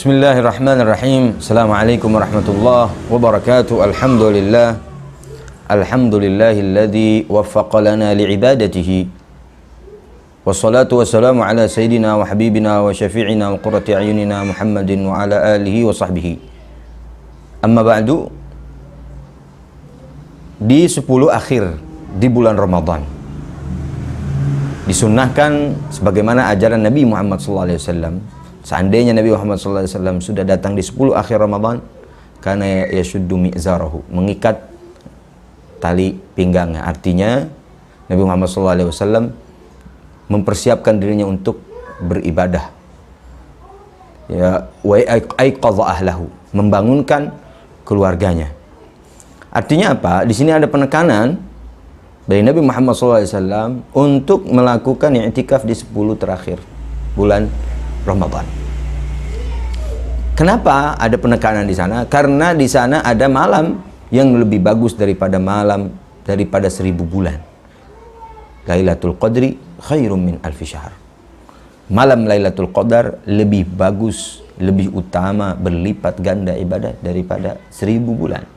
Bismillahirrahmanirrahim. Assalamualaikum warahmatullahi wabarakatuh. Alhamdulillah. Alhamdulillahilladzi waffaqa lana li'ibadatihi. Wassalatu wassalamu ala sayyidina wa habibina wa syafi'ina wa qurrati a'yunina Muhammadin wa ala alihi wa sahbihi. Amma ba'du. Di 10 akhir di bulan Ramadan disunnahkan sebagaimana ajaran Nabi Muhammad SAW. Seandainya Nabi Muhammad SAW sudah datang di 10 akhir Ramadan, karena yashuddu mi'zarahu, mengikat tali pinggangnya. Artinya Nabi Muhammad SAW mempersiapkan dirinya untuk beribadah. Ya, wa aiqadha ahlahu, membangunkan keluarganya. Artinya apa? Di sini ada penekanan dari Nabi Muhammad SAW untuk melakukan i'tikaf di 10 terakhir bulan Ramadan. Kenapa ada penekanan di sana? Karena di sana ada malam yang lebih bagus daripada 1000 bulan. Lailatul Qadri khairum min alfi syahr. Malam Lailatul Qadar lebih bagus, lebih utama, berlipat ganda ibadah daripada 1000 bulan.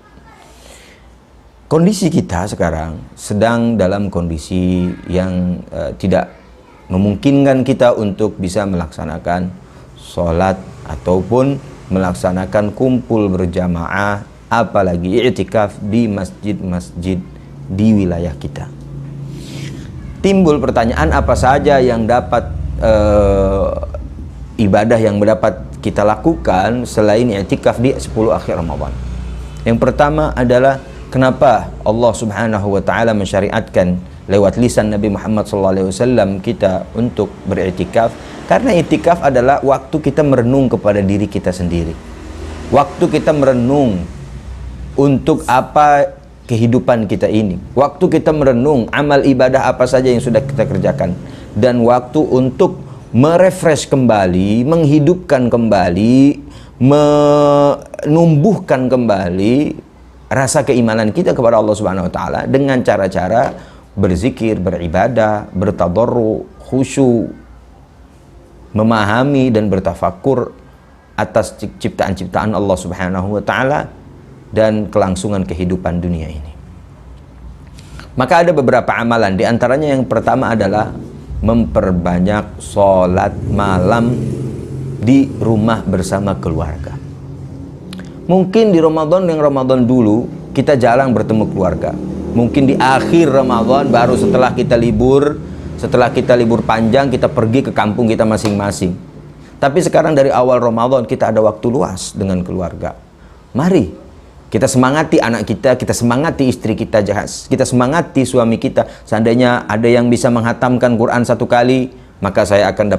Kondisi kita sekarang sedang dalam kondisi yang tidak memungkinkan kita untuk bisa melaksanakan sholat ataupun melaksanakan kumpul berjamaah, apalagi i'tikaf di masjid-masjid di wilayah kita. Timbul pertanyaan, apa saja yang dapat ibadah yang dapat kita lakukan selain i'tikaf di 10 akhir Ramadan. Yang pertama adalah, kenapa Allah Subhanahu wa taala mensyariatkan lewat lisan Nabi Muhammad SAW kita untuk beriktikaf? Karena iktikaf adalah waktu kita merenung kepada diri kita sendiri. Waktu kita merenung untuk apa kehidupan kita ini. Waktu kita merenung amal ibadah apa saja yang sudah kita kerjakan. Dan waktu untuk merefresh kembali, menghidupkan kembali, menumbuhkan kembali rasa keimanan kita kepada Allah Subhanahu wa taala dengan cara-cara berzikir, beribadah, bertadarru, khusyuk, memahami dan bertafakur atas ciptaan-ciptaan Allah Subhanahu wa taala dan kelangsungan kehidupan dunia ini. Maka ada beberapa amalan, di antaranya yang pertama adalah memperbanyak sholat malam di rumah bersama keluarga. Mungkin di Ramadan yang Ramadan dulu kita jarang bertemu keluarga. Mungkin di akhir Ramadan baru setelah kita libur panjang kita pergi ke kampung kita masing-masing. Tapi sekarang dari awal Ramadan kita ada waktu luas dengan keluarga. Mari kita semangati anak kita, kita semangati istri kita, kita semangati suami kita. Seandainya ada yang bisa menghatamkan Quran 1 kali, maka saya akan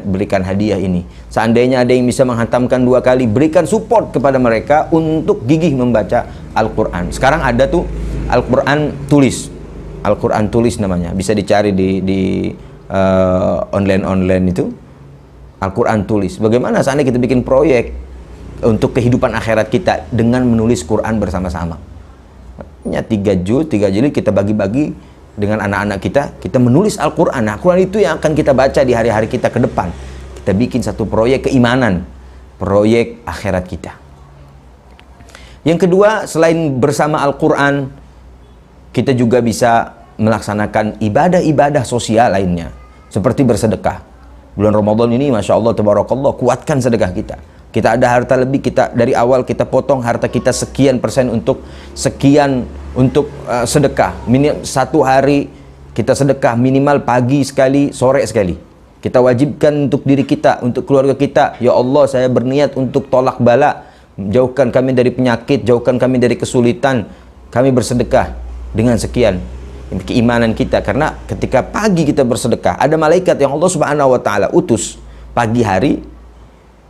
berikan hadiah ini. Seandainya ada yang bisa menghatamkan 2 kali, berikan support kepada mereka untuk gigih membaca Al-Quran. Sekarang ada tuh Al-Quran tulis. Al-Quran tulis namanya. Bisa dicari di online itu. Al-Quran tulis. Bagaimana seandainya kita bikin proyek untuk kehidupan akhirat kita dengan menulis Quran bersama-sama. 3 jilid kita bagi-bagi dengan anak-anak kita menulis Al-Quran. Nah, Al-Quran itu yang akan kita baca di hari-hari kita ke depan. Kita bikin satu proyek keimanan, proyek akhirat kita. Yang kedua, selain bersama Al-Quran, kita juga bisa melaksanakan ibadah-ibadah sosial lainnya, seperti bersedekah. Bulan Ramadan ini, Masya Allah, Tabarakallah, kuatkan sedekah kita. Kita ada harta lebih, kita dari awal kita potong harta kita sekian persen untuk sedekah. Satu hari kita sedekah minimal pagi sekali, sore sekali. Kita wajibkan untuk diri kita, untuk keluarga kita. Ya Allah, saya berniat untuk tolak bala, jauhkan kami dari penyakit, jauhkan kami dari kesulitan. Kami bersedekah dengan sekian keimanan kita. Karena ketika pagi kita bersedekah, ada malaikat yang Allah Subhanahu wa taala utus pagi hari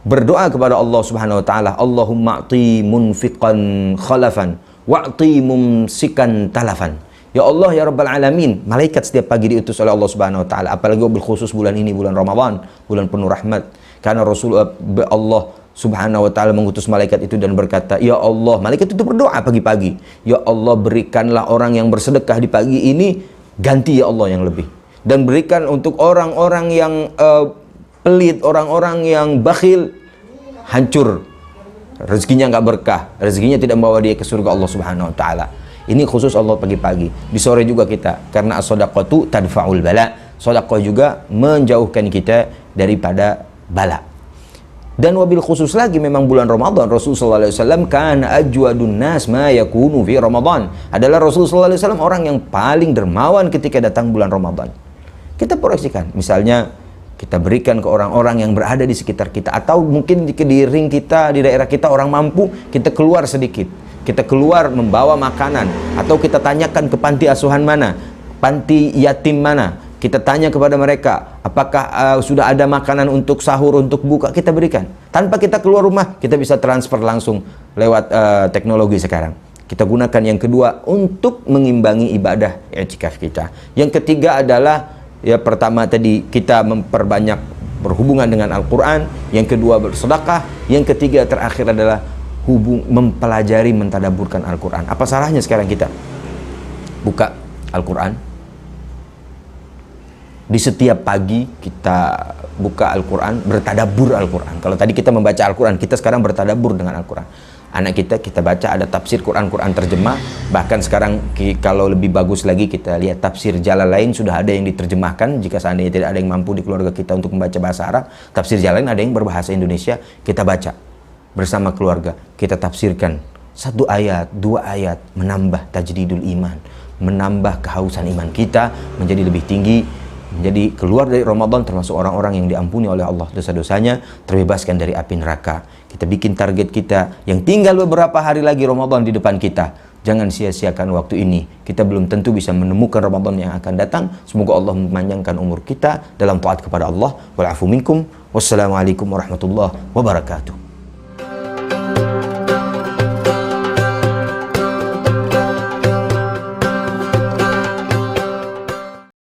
berdoa kepada Allah Subhanahu wa taala, Allahumma a'ti munfiqan khalafan wa'ti mumsikan talafan. Ya Allah, ya Rabbal Alamin, malaikat setiap pagi diutus oleh Allah Subhanahu wa taala, apalagi khusus bulan ini, bulan Ramadan, bulan penuh rahmat. Karena Allah Subhanahu wa taala mengutus malaikat itu dan berkata, ya Allah, malaikat itu berdoa pagi-pagi, ya Allah, berikanlah orang yang bersedekah di pagi ini ganti ya Allah yang lebih, dan berikan untuk orang-orang yang pelit, orang-orang yang bakhil, hancur, rezekinya nggak berkah, rezekinya tidak membawa dia ke surga Allah Subhanahu wa taala. Ini khusus Allah pagi-pagi. Di sore juga kita, karena as-shadaqatu tadfa'ul bala. Sedekah juga menjauhkan kita daripada bala. Dan wabil khusus lagi memang bulan Ramadan, Rasulullah SAW kan ajwadun nas ma yakunu fi Ramadan. Adalah Rasulullah SAW orang yang paling dermawan ketika datang bulan Ramadan. Kita proyeksikan, misalnya kita berikan ke orang-orang yang berada di sekitar kita, atau mungkin di ring kita, di daerah kita orang mampu, kita keluar sedikit. Kita keluar membawa makanan, atau kita tanyakan ke panti asuhan mana, panti yatim mana, kita tanya kepada mereka apakah sudah ada makanan untuk sahur, untuk buka, kita berikan tanpa kita keluar rumah. Kita bisa transfer langsung lewat teknologi sekarang. Kita gunakan yang kedua untuk mengimbangi ibadah i'tikaf kita. Yang ketiga adalah, ya pertama tadi kita memperbanyak berhubungan dengan Al-Quran, yang kedua bersedekah, yang ketiga terakhir adalah mempelajari, mentadaburkan Al-Quran. Apa salahnya sekarang kita buka Al-Quran? Di setiap pagi kita buka Al-Quran, bertadabur Al-Quran. Kalau tadi kita membaca Al-Quran, kita sekarang bertadabur dengan Al-Quran. Anak kita baca, ada tafsir Quran terjemah. Bahkan sekarang kalau lebih bagus lagi, kita lihat tafsir Jalalain sudah ada yang diterjemahkan. Jika seandainya tidak ada yang mampu di keluarga kita untuk membaca bahasa Arab, tafsir Jalalain ada yang berbahasa Indonesia, kita baca bersama keluarga, kita tafsirkan 1 ayat, 2 ayat, menambah tajdidul iman, menambah kehausan iman kita menjadi lebih tinggi, menjadi keluar dari Ramadan termasuk orang-orang yang diampuni oleh Allah dosa-dosanya, terbebaskan dari api neraka. Kita bikin target kita yang tinggal beberapa hari lagi Ramadan di depan kita. Jangan sia-siakan waktu ini. Kita belum tentu bisa menemukan Ramadan yang akan datang. Semoga Allah memanjangkan umur kita dalam taat kepada Allah. Wal afu minkum. Wassalamualaikum warahmatullahi wabarakatuh.